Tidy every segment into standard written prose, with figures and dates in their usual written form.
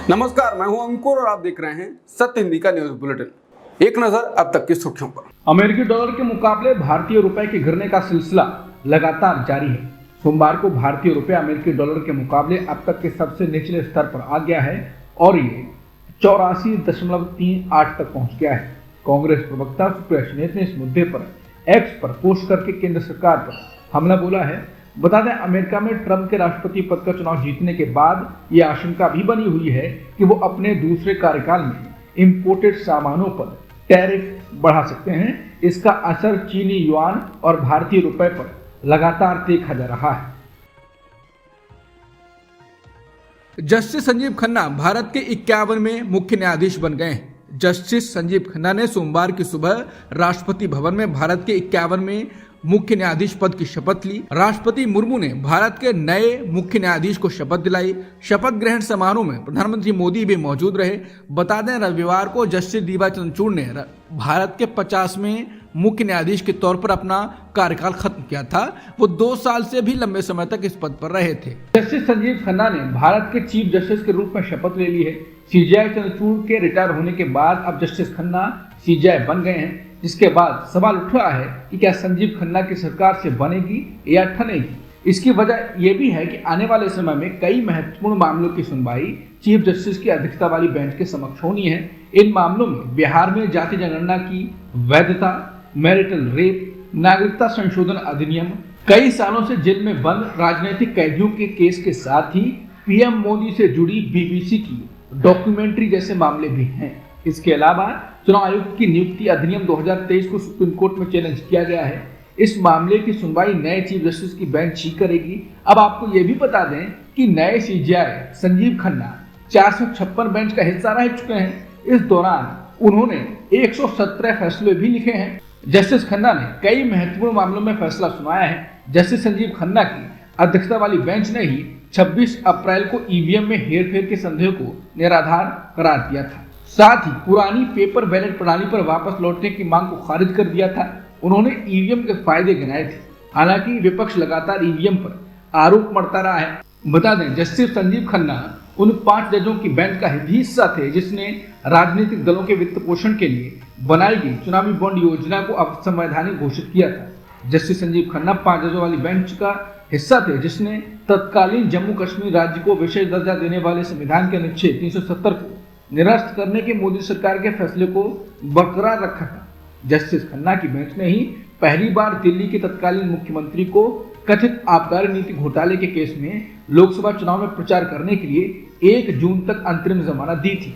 नमस्कार, मैं हूं अंकुर और आप देख रहे हैं सत्य हिंदी का न्यूज बुलेटिन। एक नजर अब तक की सुर्खियों पर। अमेरिकी डॉलर के मुकाबले भारतीय रुपए के गिरने का सिलसिला लगातार जारी है। सोमवार को भारतीय रुपए अमेरिकी डॉलर के मुकाबले अब तक के सबसे निचले स्तर पर आ गया है और ये 84.38 तक पहुंच गया है। कांग्रेस प्रवक्ता सुप्रिया सुले ने इस मुद्दे पर एक्स पर पोस्ट करके केंद्र सरकार पर हमला बोला है। बता दें, अमेरिका में ट्रंप के राष्ट्रपति पद का चुनाव जीतने के बाद ये आशंका भी बनी हुई है कि वो अपने दूसरे कार्यकाल में इंपोर्टेड सामानों पर टैरिफ बढ़ा सकते हैं। इसका असर चीनी युआन और भारतीय रुपए पर लगातार देखा जा रहा है। जस्टिस संजीव खन्ना भारत के 51वें मुख्य न्यायाधीश बन गए हैं। जस्टिस संजीव खन्ना ने सोमवार की सुबह राष्ट्रपति भवन में भारत के 51वें मुख्य न्यायाधीश पद की शपथ ली। राष्ट्रपति मुर्मू ने भारत के नए मुख्य न्यायाधीश को शपथ दिलाई। शपथ ग्रहण समारोह में प्रधानमंत्री मोदी भी मौजूद रहे। बता दें, रविवार को जस्टिस डीवाई चंद्रचूड़ ने भारत के 50वें मुख्य न्यायाधीश के तौर पर अपना कार्यकाल खत्म किया था। वो 2 साल से भी लंबे समय तक इस पद पर रहे थे। जस्टिस संजीव खन्ना ने भारत के चीफ जस्टिस के रूप में शपथ ले ली है। सीजेआई चंद्रचूड़ के रिटायर होने के बाद अब जस्टिस खन्ना सीजेआई बन गए हैं, जिसके बाद सवाल उठ रहा है कि क्या संजीव खन्ना की सरकार से बनेगी या ठनेगी। इसकी वजह यह भी है कि आने वाले समय में कई महत्वपूर्ण मामलों की सुनवाई चीफ जस्टिस की अध्यक्षता वाली बेंच के समक्ष होनी है। इन मामलों में बिहार में जाति जनगणना की वैधता, मैरिटल रेप, नागरिकता संशोधन अधिनियम, कई सालों से जेल में बंद राजनीतिक कैदियों के केस के साथ ही पीएम मोदी से जुड़ी बीबीसी की डॉक्यूमेंट्री जैसे मामले भी हैं। इसके अलावा चुनाव आयुक्त की नियुक्ति अधिनियम 2023 को सुप्रीम कोर्ट में चैलेंज किया गया है। इस मामले की सुनवाई नए चीफ जस्टिस की बेंच ही करेगी। अब आपको ये भी बता दें कि नए सीजेआई संजीव खन्ना 456 बेंच का हिस्सा रह चुके हैं। इस दौरान उन्होंने 117 फैसले भी लिखे हैं। जस्टिस खन्ना ने कई महत्वपूर्ण मामलों में फैसला सुनाया है। जस्टिस संजीव खन्ना की अध्यक्षता वाली बेंच ने ही 26 अप्रैल को ईवीएम में हेरफेर के संदेह को निराधार करार दिया था। साथ ही पुरानी पेपर बैलेट प्रणाली पर वापस लौटने की मांग को खारिज कर दिया था। उन्होंने ईवीएम के फायदे गिनाए थे। हालांकि विपक्ष लगातार ईवीएम पर आरोप मढ़ता रहा है। बता दें, जस्टिस संजीव खन्ना उन 5 जजों की बेंच का भी हिस्सा थे जिसने राजनीतिक दलों के वित्त पोषण के लिए बनाई गई चुनावी बॉन्ड योजना को अवैधानिक घोषित किया था। जस्टिस संजीव खन्ना 5 जजों वाली बेंच का हिस्सा थे जिसने तत्कालीन जम्मू कश्मीर राज्य को विशेष दर्जा देने वाले संविधान के अनुच्छेद 370 को निरस्त करने के मोदी सरकार के फैसले को बरकरार रखा था। जस्टिस खन्ना की बेंच ने ही पहली बार दिल्ली के तत्कालीन मुख्यमंत्री को कथित आबकारी नीति घोटाले के केस में लोकसभा चुनाव में प्रचार करने के लिए 1 जून तक अंतरिम जमानत दी थी।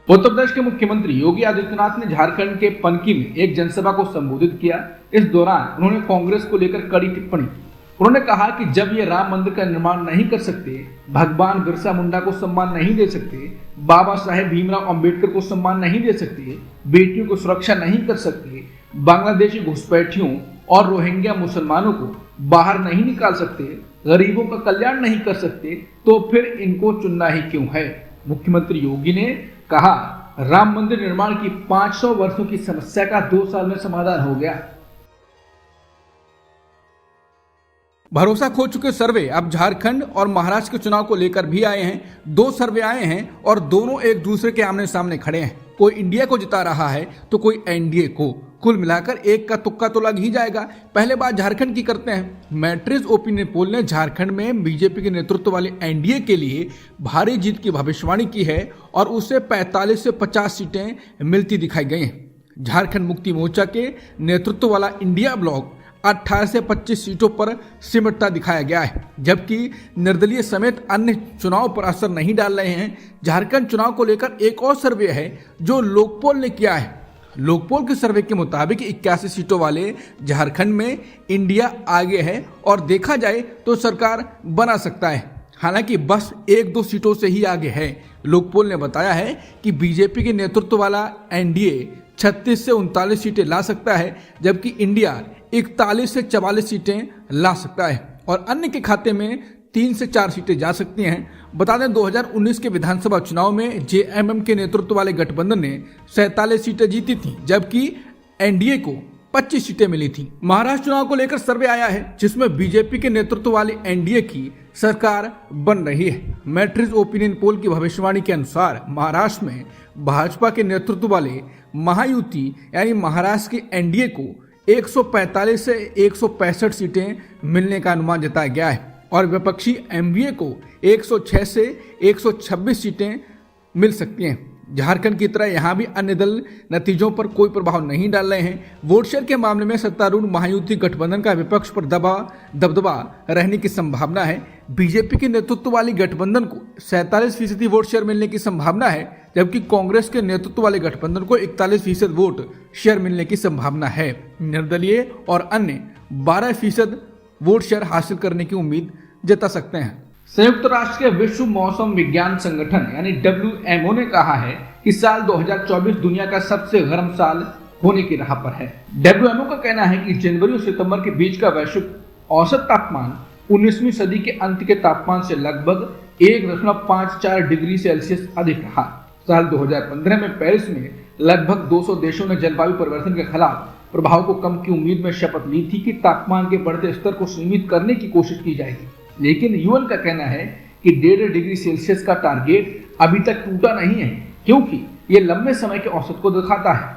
उत्तर प्रदेश के मुख्यमंत्री योगी आदित्यनाथ ने झारखंड के पनकी में एक जनसभा को संबोधित किया। इस दौरान उन्होंने कांग्रेस को लेकर कड़ी टिप्पणी की। उन्होंने कहा कि जब ये राम मंदिर का निर्माण नहीं कर सकते, भगवान बिरसा मुंडा को सम्मान नहीं दे सकते, बाबा साहेब भीमराव अंबेडकर को सम्मान नहीं दे सकते, बेटियों को सुरक्षा नहीं कर सकते, बांग्लादेशी घुसपैठियों और रोहिंग्या मुसलमानों को बाहर नहीं निकाल सकते, गरीबों का कल्याण नहीं कर सकते, तो फिर इनको चुनना ही क्यों है। मुख्यमंत्री योगी ने कहा, राम मंदिर निर्माण की 500 वर्षों की समस्या का 2 साल में समाधान हो गया। भरोसा खो चुके सर्वे अब झारखंड और महाराष्ट्र के चुनाव को लेकर भी आए हैं। 2 सर्वे आए हैं और दोनों एक दूसरे के आमने सामने खड़े हैं। कोई इंडिया को जिता रहा है तो कोई एनडीए को। कुल मिलाकर एक का तुक्का तो लग ही जाएगा। पहले बात झारखंड की करते हैं। मैट्रिक्स ओपिनियन पोल ने झारखंड में बीजेपी के नेतृत्व वाले एनडीए के लिए भारी जीत की भविष्यवाणी की है और उसे 45 से 50 सीटें मिलती दिखाई गई हैं। झारखंड मुक्ति मोर्चा के नेतृत्व वाला इंडिया ब्लॉक 18 से 25 सीटों पर सिमटता दिखाया गया है, जबकि निर्दलीय समेत अन्य चुनाव पर असर नहीं डाल रहे हैं। झारखंड चुनाव को लेकर एक और सर्वे है जो लोकपोल ने किया है। लोकपोल के सर्वे के मुताबिक 81 सीटों वाले झारखंड में इंडिया आगे है और देखा जाए तो सरकार बना सकता है। हालांकि बस 1-2 सीटों से ही आगे है। लोकपोल ने बताया है कि बीजेपी के नेतृत्व वाला एनडीए 36 से 39 सीटें ला सकता है, जबकि इंडिया 41 से 44 सीटें ला सकता है और अन्य के खाते में 3 से 4 सीटें जा सकती हैं। बता दें, 2019 के विधानसभा चुनाव में जेएमएम के नेतृत्व वाले गठबंधन ने 47 सीटें जीती थी, जबकि एनडीए को 25 सीटें मिली थी। महाराष्ट्र चुनाव को लेकर सर्वे आया है जिसमें बीजेपी के नेतृत्व वाली एनडीए की सरकार बन रही है। मैट्रिक्स ओपिनियन पोल की भविष्यवाणी के अनुसार महाराष्ट्र में भाजपा के नेतृत्व वाले महायुति यानी महाराष्ट्र की एनडीए को 145 से 165 सीटें मिलने का अनुमान जताया गया है और विपक्षी एमवीए को 106 से 126 सीटें मिल सकती हैं। झारखंड की तरह यहां भी अन्य दल नतीजों पर कोई प्रभाव नहीं डाल रहे हैं। वोट शेयर के मामले में सत्तारूढ़ महायुति गठबंधन का विपक्ष पर दबदबा रहने की संभावना है। बीजेपी के नेतृत्व वाली गठबंधन को 47% वोट शेयर मिलने की संभावना है, जबकि कांग्रेस के नेतृत्व वाले गठबंधन को 41% वोट शेयर मिलने की संभावना है। निर्दलीय और अन्य 12% वोट शेयर हासिल करने की उम्मीद जता सकते हैं। संयुक्त राष्ट्र के विश्व मौसम विज्ञान संगठन यानी WMO ने कहा है कि साल 2024 दुनिया का सबसे गर्म साल होने की राह पर है। WMO का कहना है कि जनवरी और सितंबर के बीच का वैश्विक औसत तापमान 19वीं सदी के अंत के तापमान से लगभग 1.54 डिग्री सेल्सियस अधिक रहा। साल 2015 में पेरिस में लगभग 200 देशों ने जलवायु परिवर्तन के खिलाफ प्रभाव को कम की उम्मीद में शपथ ली थी कि तापमान के बढ़ते स्तर को सीमित करने की कोशिश की जाएगी, लेकिन यूएन का कहना है कि 1.5 डिग्री सेल्सियस का टारगेट अभी तक टूटा नहीं है, क्योंकि यह लंबे समय के औसत को दिखाता है।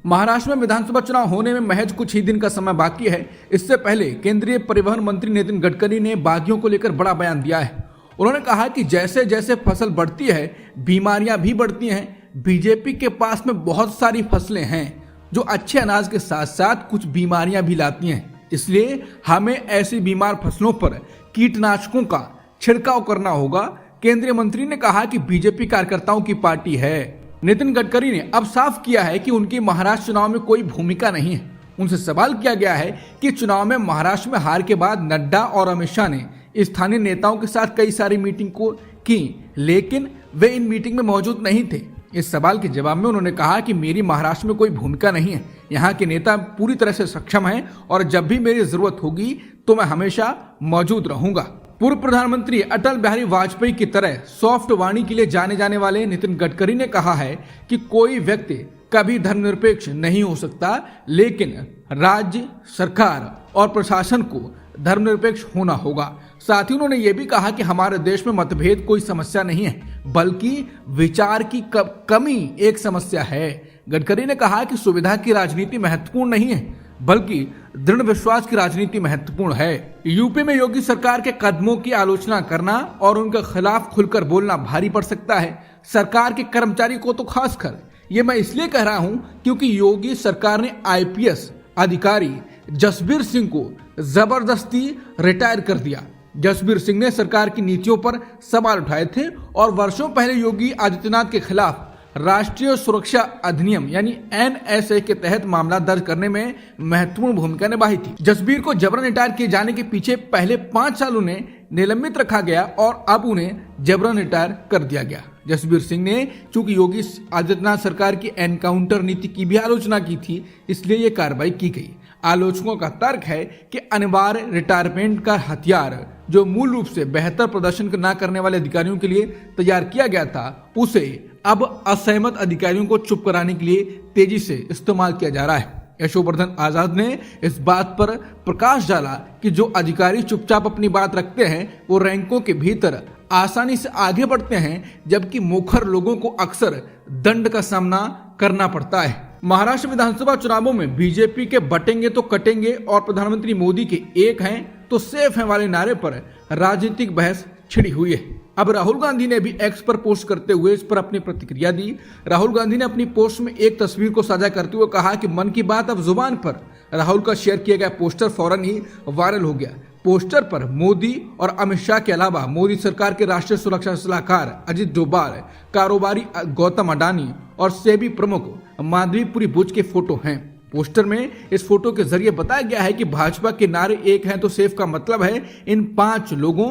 महाराष्ट्र में विधानसभा चुनाव होने में महज कुछ ही दिन का समय बाकी है। इससे पहले केंद्रीय परिवहन मंत्री नितिन गडकरी ने बागियों को लेकर बड़ा बयान दिया है। उन्होंने कहा कि जैसे जैसे फसल बढ़ती है बीमारियां भी बढ़ती हैं। बीजेपी के पास में बहुत सारी फसलें हैं जो अच्छे अनाज के साथ साथ कुछ बीमारियां भी लाती हैं, इसलिए हमें ऐसी बीमार फसलों पर कीटनाशकों का छिड़काव करना होगा। केंद्रीय मंत्री ने कहा कि बीजेपी कार्यकर्ताओं की पार्टी है। नितिन गडकरी ने अब साफ किया है कि उनकी महाराष्ट्र चुनाव में कोई भूमिका नहीं है। उनसे सवाल किया गया है कि चुनाव में महाराष्ट्र में हार के बाद नड्डा और अमित शाह ने स्थानीय नेताओं के साथ कई सारी मीटिंग को की, लेकिन वे इन मीटिंग में मौजूद नहीं थे। इस सवाल के जवाब में उन्होंने कहा कि मेरी महाराष्ट्र में कोई भूमिका नहीं है। यहाँ के नेता पूरी तरह से सक्षम हैं और जब भी मेरी जरूरत होगी तो मैं हमेशा मौजूद रहूंगा। पूर्व प्रधानमंत्री अटल बिहारी वाजपेयी की तरह सॉफ्ट वाणी के लिए जाने जाने वाले नितिन गडकरी ने कहा है कि कोई व्यक्ति कभी धर्मनिरपेक्ष नहीं हो सकता, लेकिन राज्य सरकार और प्रशासन को धर्मनिरपेक्ष होना होगा। साथ ही उन्होंने ये भी कहा कि हमारे देश में मतभेद कोई समस्या नहीं है, बल्कि विचार की कमी एक समस्या है। गडकरी ने कहा कि सुविधा की राजनीति महत्वपूर्ण नहीं है, बल्कि दृढ़ विश्वास की राजनीति महत्वपूर्ण है। यूपी में योगी सरकार के कदमों की आलोचना करना और उनके खिलाफ खुलकर बोलना भारी पड़ सकता है। सरकार के कर्मचारी को तो खासकर ये मैं इसलिए कह रहा हूं क्योंकि योगी सरकार ने आईपीएस अधिकारी जसबीर सिंह को जबरदस्ती रिटायर कर दिया। जसबीर सिंह ने सरकार की नीतियों पर सवाल उठाए थे और वर्षों पहले योगी आदित्यनाथ के खिलाफ राष्ट्रीय सुरक्षा अधिनियम यानी NSA के तहत मामला दर्ज करने में महत्वपूर्ण भूमिका निभाई थी। जसबीर को जबरन रिटायर किए जाने के पीछे पहले 5 साल उन्हें निलंबित रखा गया और अब उन्हें जबरन रिटायर कर दिया गया। जसबीर सिंह ने चूंकि योगी आदित्यनाथ सरकार की एनकाउंटर नीति की भी आलोचना की थी, इसलिए ये कार्रवाई की गई। आलोचकों का तर्क है कि अनिवार्य रिटायरमेंट का हथियार जो मूल रूप से बेहतर प्रदर्शन न करने वाले अधिकारियों के लिए तैयार किया गया था, उसे अब असहमत अधिकारियों को चुप कराने के लिए तेजी से इस्तेमाल किया जा रहा है। यशोवर्धन आजाद ने इस बात पर प्रकाश डाला कि जो अधिकारी चुपचाप अपनी बात रखते हैं वो रैंकों के भीतर आसानी से आगे बढ़ते हैं, जबकि मुखर लोगों को अक्सर दंड का सामना करना पड़ता है। महाराष्ट्र विधानसभा चुनावों में बीजेपी के बटेंगे तो कटेंगे और प्रधानमंत्री मोदी के एक हैं तो सेफ हैं वाले नारे पर राजनीतिक बहस छिड़ी हुई है। अब राहुल गांधी ने भी एक्स पर पोस्ट करते हुए इस पर अपनी प्रतिक्रिया दी। राहुल गांधी ने अपनी पोस्ट में एक तस्वीर को साझा करते हुए कहा कि मन की बात अब जुबान पर। राहुल का शेयर किया गया पोस्टर फौरन ही वायरल हो गया। पोस्टर पर मोदी और अमित शाह के अलावा मोदी सरकार के राष्ट्रीय सुरक्षा सलाहकार अजित डोभाल, कारोबारी गौतम अडानी और सेबी प्रमुख माधवीपुरी बुच के फोटो हैं। पोस्टर में इस फोटो के जरिए बताया गया है कि भाजपा के नारे एक हैं तो सेफ का मतलब है इन 5 लोगों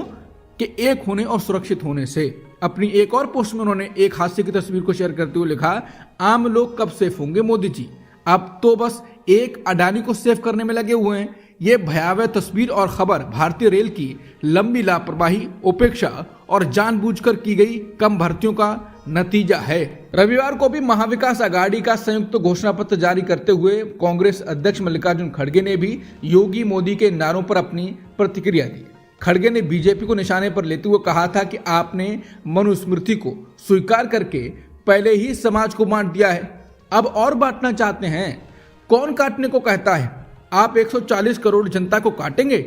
के एक होने और सुरक्षित होने से। अपनी एक और पोस्ट में उन्होंने एक हादसे की तस्वीर को शेयर करते हुए लिखा, आम लोग कब सेफ होंगे मोदी जी, अब तो बस एक अडानी को सेफ करने में लगे हुए हैं। ये भयावह तस्वीर और खबर भारतीय रेल की लंबी लापरवाही, उपेक्षा और जानबूझकर की गई कम भर्तियों का नतीजा है। रविवार को भी महाविकास आघाड़ी का संयुक्त घोषणा पत्र जारी करते हुए कांग्रेस अध्यक्ष मल्लिकार्जुन खड़गे ने भी योगी मोदी के नारों पर अपनी प्रतिक्रिया दी। खड़गे ने बीजेपी को निशाने पर लेते हुए कहा था कि आपने मनुस्मृति को स्वीकार करके पहले ही समाज को बांट दिया है, अब और बांटना चाहते हैं। कौन काटने को कहता है? आप 140 करोड़ जनता को काटेंगे?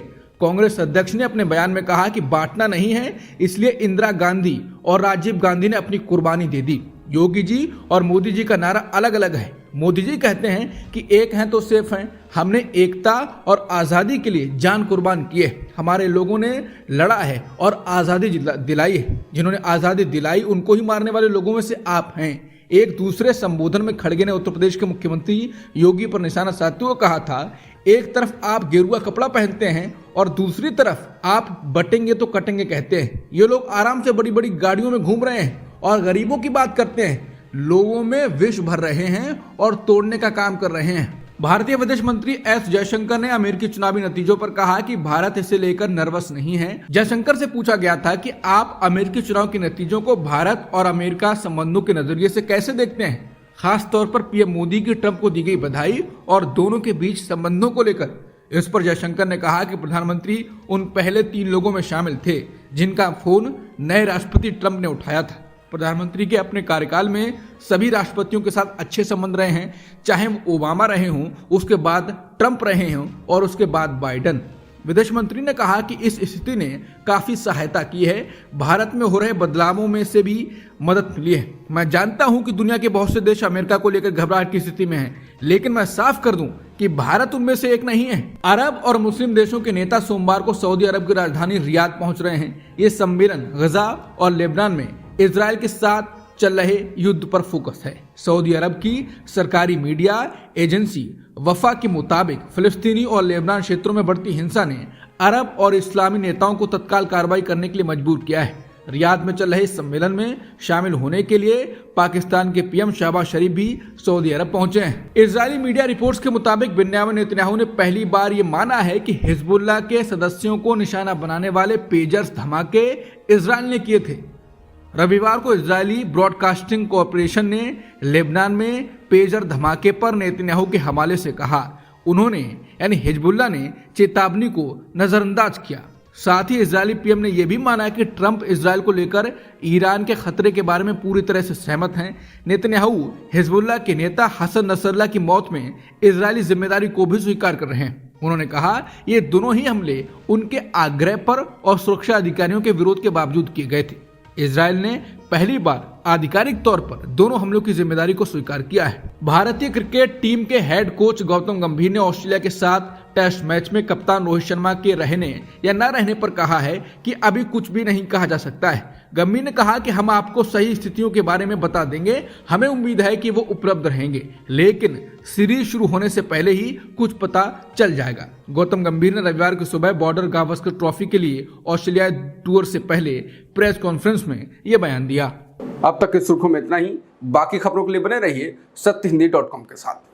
कांग्रेस अध्यक्ष ने अपने बयान में कहा कि बांटना नहीं है, इसलिए इंदिरा गांधी और राजीव गांधी ने अपनी कुर्बानी दे दी। योगी जी और मोदी जी का नारा अलग अलग है। मोदी जी कहते हैं कि एक हैं तो सेफ हैं, हमने एकता और आज़ादी के लिए जान कुर्बान की है, हमारे लोगों ने लड़ा है और आज़ादी दिलाई है, जिन्होंने आज़ादी दिलाई उनको ही मारने वाले लोगों में से आप हैं। एक दूसरे संबोधन में खड़गे ने उत्तर प्रदेश के मुख्यमंत्री योगी पर निशाना साधते हुए कहा था, एक तरफ आप गेरुआ कपड़ा पहनते हैं और दूसरी तरफ आप बटेंगे तो कटेंगे कहते हैं। ये लोग आराम से बड़ी बड़ी गाड़ियों में घूम रहे हैं और गरीबों की बात करते हैं, लोगों में विष भर रहे हैं और तोड़ने का काम कर रहे हैं। भारतीय विदेश मंत्री एस जयशंकर ने अमेरिकी चुनावी नतीजों पर कहा कि भारत इसे लेकर नर्वस नहीं है। जयशंकर से पूछा गया था कि आप अमेरिकी चुनाव के नतीजों को भारत और अमेरिका संबंधों के नजरिए से कैसे देखते हैं, खास तौर पर पीएम मोदी की ट्रंप को दी गई बधाई और दोनों के बीच संबंधों को लेकर। इस पर जयशंकर ने कहा कि प्रधानमंत्री उन पहले 3 लोगों में शामिल थे जिनका फोन नए राष्ट्रपति ट्रंप ने उठाया था। प्रधानमंत्री के अपने कार्यकाल में सभी राष्ट्रपतियों के साथ अच्छे संबंध रहे हैं, चाहे वो ओबामा रहे हों, उसके बाद ट्रंप रहे हों और उसके बाद बाइडन। विदेश मंत्री ने कहा कि इस स्थिति ने काफी सहायता की है, भारत में हो रहे बदलावों में से भी मदद मिली है। मैं जानता हूं कि दुनिया के बहुत से देश अमेरिका को लेकर घबराहट की स्थिति में हैं, लेकिन मैं साफ कर दूं कि भारत उनमें से एक नहीं है। अरब और मुस्लिम देशों के नेता सोमवार को सऊदी अरब की राजधानी रियाद पहुंच रहे हैं। ये सम्मेलन गजा और लेबनान में इजराइल के साथ चल रहे युद्ध पर फोकस है। सऊदी अरब की सरकारी मीडिया एजेंसी वफा के मुताबिक फिलिस्तीनी और लेबनान क्षेत्रों में बढ़ती हिंसा ने अरब और इस्लामी नेताओं को तत्काल कार्रवाई करने के लिए मजबूर किया है। रियाद में चल रहे इस सम्मेलन में शामिल होने के लिए पाकिस्तान के पीएम शहबाज शरीफ भी सऊदी अरब पहुंचे हैं। इजरायली मीडिया रिपोर्ट्स के मुताबिक बिन्यामिन नेतन्याहू ने पहली बार ये माना है कि हिजबुल्लाह के सदस्यों को निशाना बनाने वाले पेजर्स धमाके इजरायल ने किए थे। रविवार को इजरायली ब्रॉडकास्टिंग कॉरपोरेशन ने लेबनान में पेजर धमाके पर नेतन्याहू के हवाले से कहा, उन्होंने यानी हिजबुल्लाह ने चेतावनी को नजरअंदाज किया। साथ ही इजरायली पीएम ने यह भी माना कि ट्रंप इजरायल को लेकर ईरान के खतरे के बारे में पूरी तरह से सहमत हैं। नेतन्याहू हिजबुल्लाह के नेता हसन नसरल्लाह की मौत में इजरायली जिम्मेदारी को भी स्वीकार कर रहे हैं। उन्होंने कहा, ये दोनों ही हमले उनके आग्रह पर और सुरक्षा अधिकारियों के विरोध के बावजूद किए गए थे। इजरायल ने पहली बार आधिकारिक तौर पर दोनों हमलों की जिम्मेदारी को स्वीकार किया है। भारतीय क्रिकेट टीम के हेड कोच गौतम गंभीर ने ऑस्ट्रेलिया के साथ टेस्ट मैच में कप्तान रोहित शर्मा के रहने या न रहने पर कहा है कि अभी कुछ भी नहीं कहा जा सकता है। गंभीर ने कहा कि हम आपको सही स्थितियों के बारे में बता देंगे, हमें उम्मीद है कि वो उपलब्ध रहेंगे, लेकिन सीरीज शुरू होने से पहले ही कुछ पता चल जाएगा। गौतम गंभीर ने रविवार की सुबह बॉर्डर गावस्कर ट्रॉफी के लिए ऑस्ट्रेलिया टूर से पहले प्रेस कॉन्फ्रेंस में यह बयान दिया। अब तक की सुर्खियों में इतना ही। बाकी खबरों के लिए बने रहिए सत्यहिंदी.com के साथ।